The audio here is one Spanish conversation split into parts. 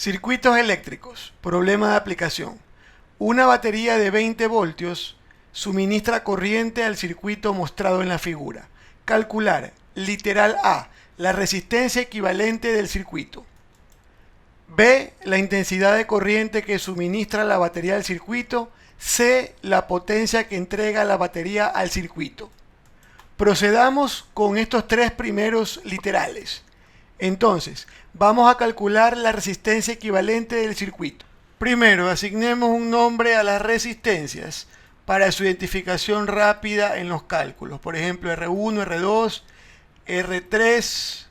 Circuitos eléctricos. Problema de aplicación. Una batería de 20 voltios suministra corriente al circuito mostrado en la figura. Calcular, literal A, la resistencia equivalente del circuito. B, la intensidad de corriente que suministra la batería al circuito. C, la potencia que entrega la batería al circuito. Procedamos con estos tres primeros literales. Entonces, vamos a calcular la resistencia equivalente del circuito. Primero, asignemos un nombre a las resistencias para su identificación rápida en los cálculos. Por ejemplo, R1, R2, R3,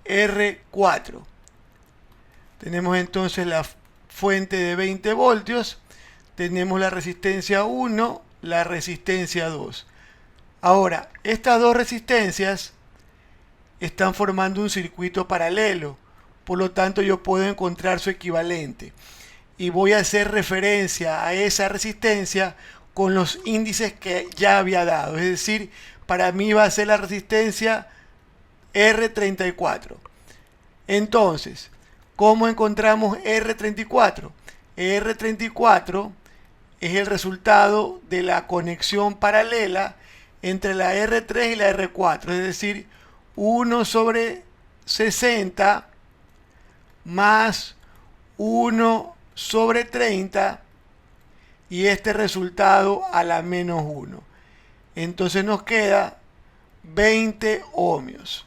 R4. Tenemos entonces la fuente de 20 voltios. Tenemos la resistencia 1, la resistencia 2. Ahora, estas dos resistencias están formando un circuito paralelo, por lo tanto yo puedo encontrar su equivalente y voy a hacer referencia a esa resistencia con los índices que ya había dado, es decir, para mí va a ser la resistencia R34. Entonces, ¿cómo encontramos R34? R34 es el resultado de la conexión paralela entre la R3 y la R4, es decir, 1 sobre 60 más 1 sobre 30 y este resultado a la menos 1. Entonces nos queda 20 ohmios.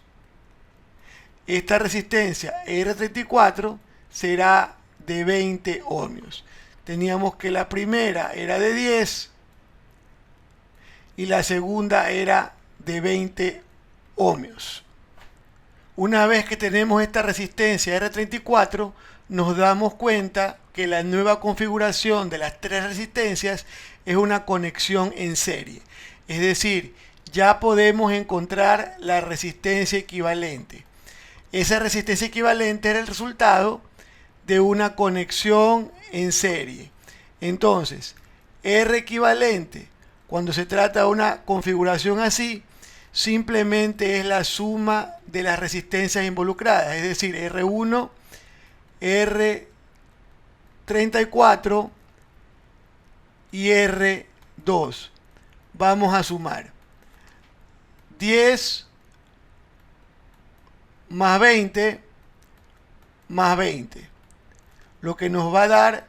Esta resistencia R34 será de 20 ohmios. Teníamos que la primera era de 10 y la segunda era de 20 ohmios. Una vez que tenemos esta resistencia R34, nos damos cuenta que la nueva configuración de las tres resistencias es una conexión en serie. Es decir, ya podemos encontrar la resistencia equivalente. Esa resistencia equivalente era el resultado de una conexión en serie. Entonces, R equivalente, cuando se trata de una configuración así, simplemente es la suma de las resistencias involucradas, es decir, R1, R34 y R2. Vamos a sumar 10 más 20 más 20, lo que nos va a dar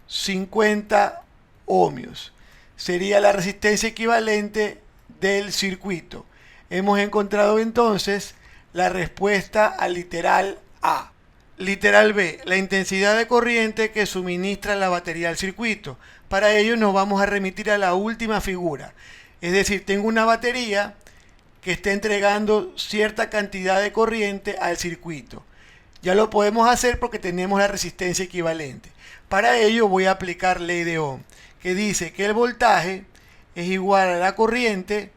50 ohmios. Sería la resistencia equivalente del circuito. Hemos encontrado entonces la respuesta al literal A. Literal B, la intensidad de corriente que suministra la batería al circuito. Para ello nos vamos a remitir a la última figura. Es decir, tengo una batería que está entregando cierta cantidad de corriente al circuito. Ya lo podemos hacer porque tenemos la resistencia equivalente. Para ello voy a aplicar ley de Ohm, que dice que el voltaje es igual a la corriente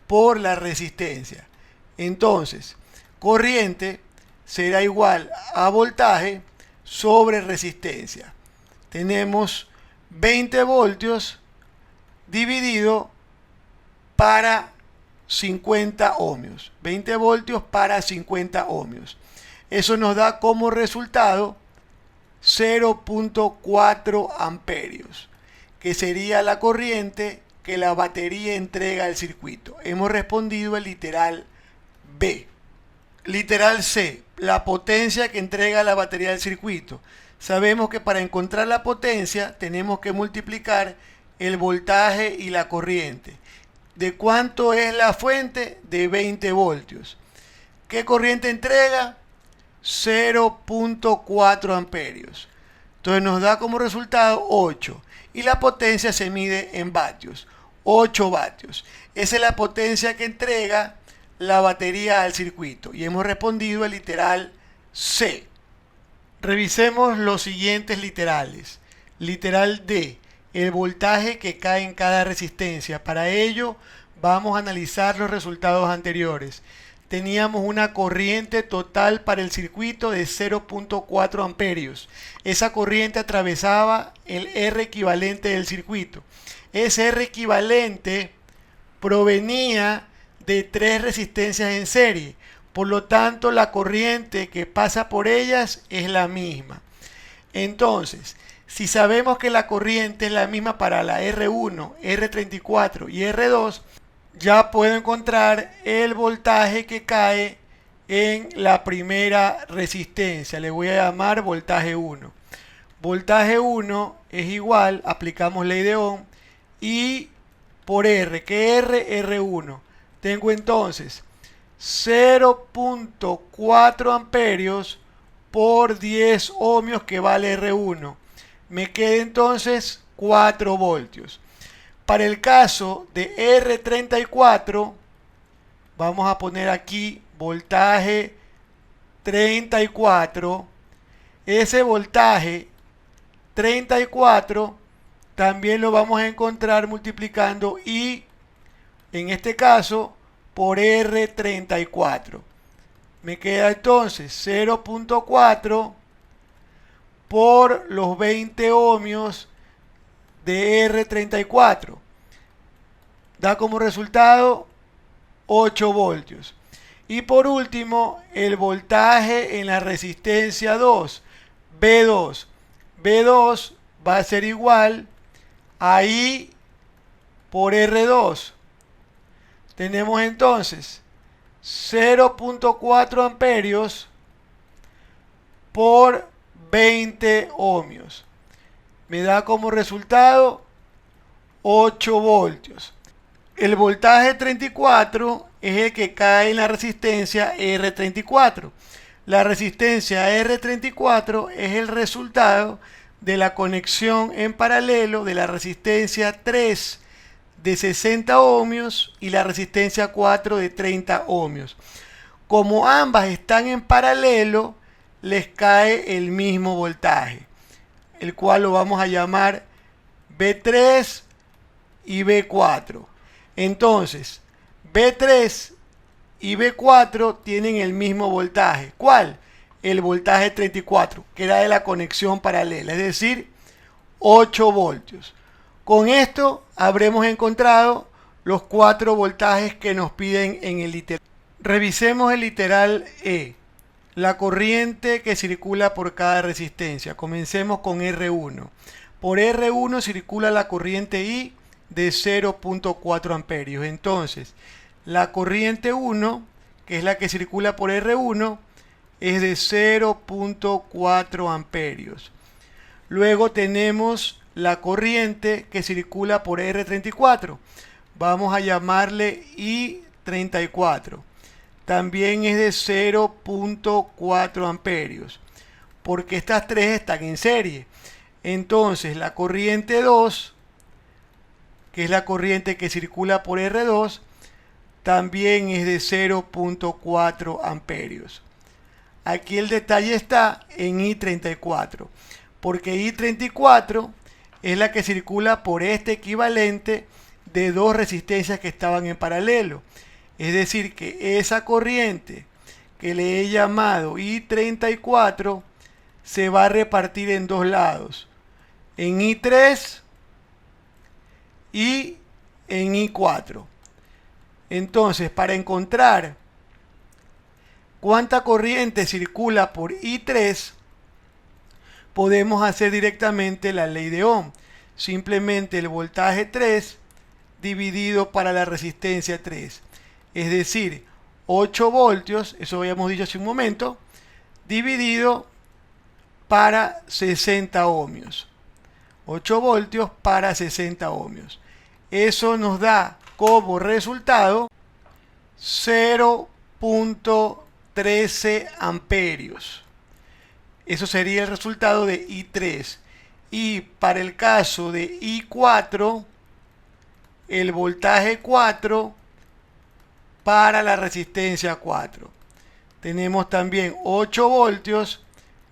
por la resistencia. Entonces, corriente será igual a voltaje sobre resistencia. Tenemos 20 voltios dividido para 50 ohmios. 20 voltios para 50 ohmios. Eso nos da como resultado 0.4 amperios, que sería la corriente que la batería entrega al circuito. Hemos respondido el literal B. Literal C, la potencia que entrega la batería al circuito. Sabemos que para encontrar la potencia tenemos que multiplicar el voltaje y la corriente. ¿De cuánto es la fuente? De 20 voltios. ¿Qué corriente entrega? 0.4 amperios. Entonces nos da como resultado 8. Y la potencia se mide en vatios. 8 vatios. Esa es la potencia que entrega la batería al circuito. Y hemos respondido el literal C. Revisemos los siguientes literales. Literal D, el voltaje que cae en cada resistencia. Para ello vamos a analizar los resultados anteriores. Teníamos una corriente total para el circuito de 0.4 amperios. Esa corriente atravesaba el R equivalente del circuito. Ese R equivalente provenía de tres resistencias en serie. Por lo tanto, la corriente que pasa por ellas es la misma. Entonces, si sabemos que la corriente es la misma para la R1, R34 y R2, ya puedo encontrar el voltaje que cae en la primera resistencia. Le voy a llamar voltaje 1. Voltaje 1 es igual, aplicamos ley de Ohm, I por R, que R1. Tengo entonces 0.4 amperios por 10 ohmios que vale R1. Me queda entonces 4 voltios. Para el caso de R34, vamos a poner aquí voltaje 34. Ese voltaje 34 también lo vamos a encontrar multiplicando I, en este caso, por R34. Me queda entonces 0.4 por los 20 ohmios de R34. Da como resultado 8 voltios. Y por último, el voltaje en la resistencia 2, B2. B2 va a ser igual a I por R2. Tenemos entonces 0.4 amperios por 20 ohmios. Me da como resultado 8 voltios. El voltaje 34 es el que cae en la resistencia R34. La resistencia R34 es el resultado de la conexión en paralelo de la resistencia 3 de 60 ohmios y la resistencia 4 de 30 ohmios. Como ambas están en paralelo, les cae el mismo voltaje, el cual lo vamos a llamar B3 y B4. Entonces, B3 y B4 tienen el mismo voltaje. ¿Cuál? El voltaje 34, que era de la conexión paralela, es decir, 8 voltios. Con esto habremos encontrado los 4 voltajes que nos piden en el literal. Revisemos el literal E, la corriente que circula por cada resistencia. Comencemos con R1. Por R1 circula la corriente I de 0.4 amperios. Entonces, la corriente 1, que es la que circula por R1, es de 0.4 amperios. Luego tenemos la corriente que circula por R34. Vamos a llamarle I34. También es de 0.4 amperios, porque estas tres están en serie. Entonces, la corriente 2, que es la corriente que circula por R2, también es de 0.4 amperios. Aquí el detalle está en I34, porque I34 es la que circula por este equivalente de dos resistencias que estaban en paralelo. Es decir, que esa corriente que le he llamado I34 se va a repartir en dos lados, en I3 y en I4. Entonces, para encontrar cuánta corriente circula por I3, podemos hacer directamente la ley de Ohm. Simplemente el voltaje 3 dividido para la resistencia 3. Es decir, 8 voltios, eso habíamos dicho hace un momento, dividido para 60 ohmios. 8 voltios para 60 ohmios. Eso nos da como resultado 0.13 amperios. Eso sería el resultado de I3. Y para el caso de I4, el voltaje 4 para la resistencia 4. Tenemos también 8 voltios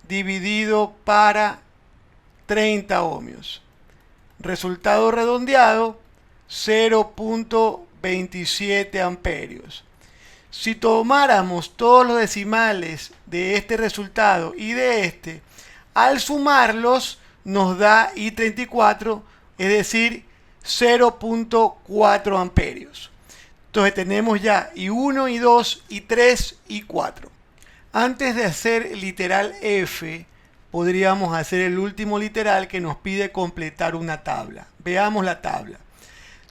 dividido para 30 ohmios. Resultado redondeado, 0.27 amperios. Si tomáramos todos los decimales de este resultado y de este, al sumarlos nos da I34, es decir, 0.4 amperios. Entonces tenemos ya I1, I2, I3, I4. Antes de hacer el literal F, podríamos hacer el último literal que nos pide completar una tabla. Veamos la tabla.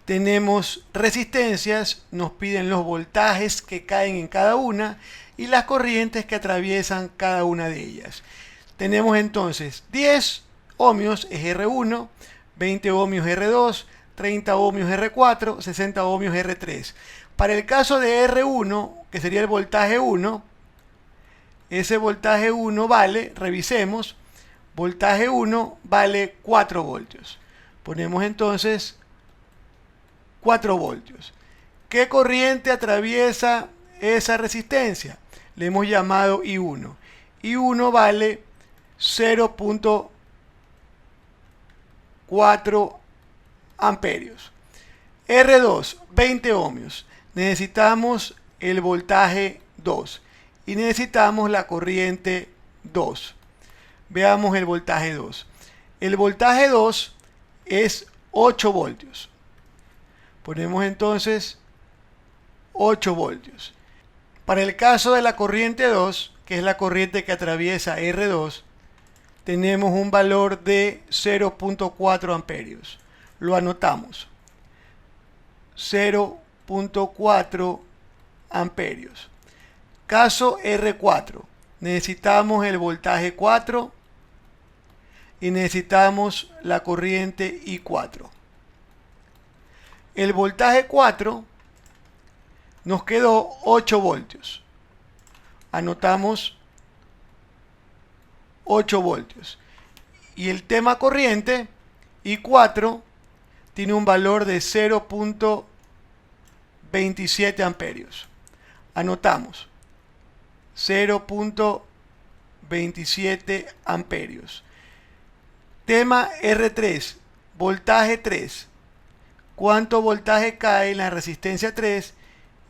Tenemos resistencias, nos piden los voltajes que caen en cada una y las corrientes que atraviesan cada una de ellas. Tenemos entonces 10 ohmios es R1, 20 ohmios R2, 30 ohmios R4, 60 ohmios R3. Para el caso de R1, que sería el voltaje 1, ese voltaje 1 vale, revisemos, voltaje 1 vale 4 voltios. Ponemos entonces 4 voltios. ¿Qué corriente atraviesa esa resistencia? Le hemos llamado I1. I1 vale 0.4 amperios. R2, 20 ohmios. Necesitamos el voltaje 2 y necesitamos la corriente 2. Veamos el voltaje 2. El voltaje 2 es 8 voltios. Ponemos entonces 8 voltios. Para el caso de la corriente 2, que es la corriente que atraviesa R2, tenemos un valor de 0.4 amperios. Lo anotamos. 0.4 amperios. Caso R4, necesitamos el voltaje 4 y necesitamos la corriente I4. El voltaje 4 nos quedó 8 voltios. Anotamos 8 voltios. Y el tema corriente I4 tiene un valor de 0.27 amperios. Anotamos 0.27 amperios. Tema R3, voltaje 3. ¿Cuánto voltaje cae en la resistencia 3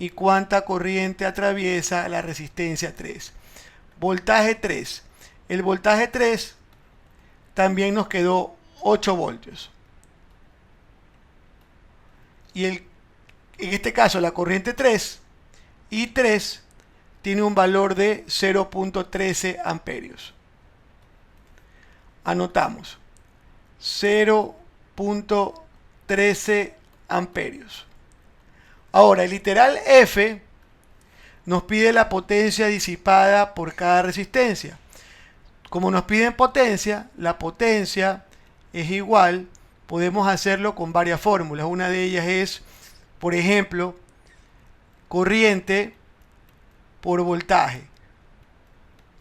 y cuánta corriente atraviesa la resistencia 3? Voltaje 3. El voltaje 3 también nos quedó 8 voltios. Y en este caso la corriente 3, I3, tiene un valor de 0.13 amperios. Anotamos 0.13 amperios. Ahora, el literal F nos pide la potencia disipada por cada resistencia. Como nos piden potencia, la potencia es igual, podemos hacerlo con varias fórmulas. Una de ellas es, por ejemplo, corriente por voltaje.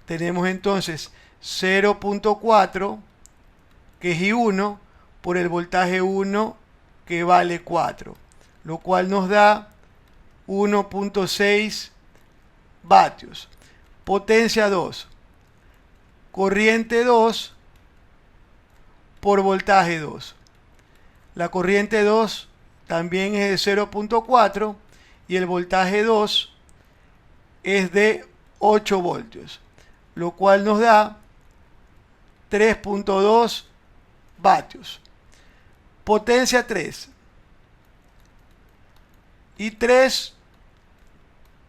Tenemos entonces 0.4, que es I1, por el voltaje 1, que vale 4, lo cual nos da 1.6 vatios. Potencia 2, corriente 2 por voltaje 2. La corriente 2 también es de 0.4 y el voltaje 2 es de 8 voltios, lo cual nos da 3.2 vatios. Potencia 3. I3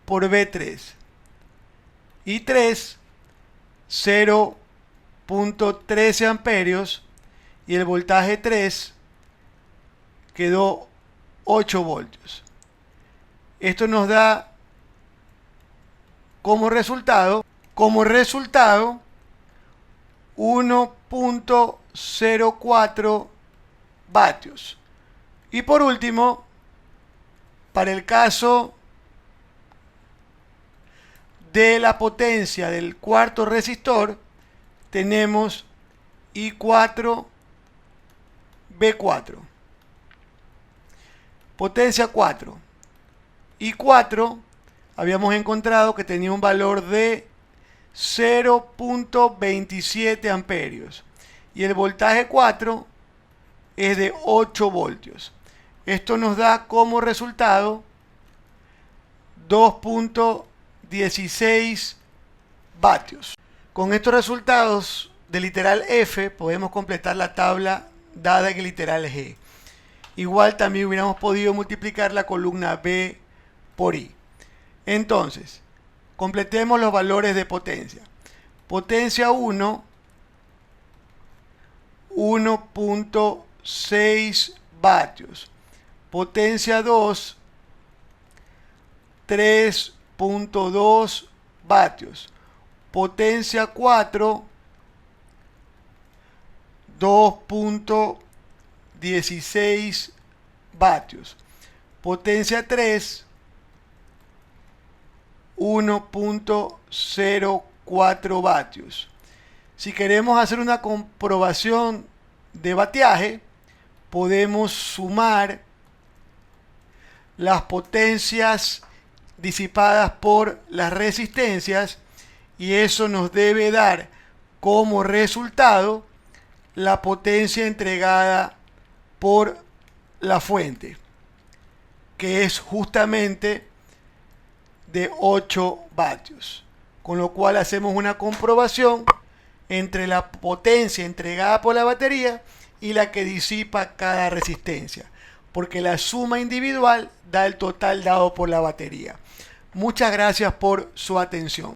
por V3. I3, 0.13 amperios y el voltaje 3 quedó 8 voltios. Esto nos da como resultado 1.04 vatios. Y por último, para el caso de la potencia del cuarto resistor, tenemos I4 V4. Potencia 4. I4 habíamos encontrado que tenía un valor de 0.27 amperios y el voltaje 4 es de 8 voltios. Esto nos da como resultado 2.16 vatios. Con estos resultados del literal F podemos completar la tabla dada en el literal G. Igual también hubiéramos podido multiplicar la columna B por I. Entonces, completemos los valores de potencia. Potencia 1 1.6 vatios. Potencia 2, 3.2 vatios. Potencia 4, 2.16 vatios. Potencia 3, 1.04 vatios. Si queremos hacer una comprobación de vatiaje, podemos sumar las potencias disipadas por las resistencias y eso nos debe dar como resultado la potencia entregada por la fuente, que es justamente de 8 vatios. Con lo cual hacemos una comprobación entre la potencia entregada por la batería y la que disipa cada resistencia, porque la suma individual da el total dado por la batería. Muchas gracias por su atención.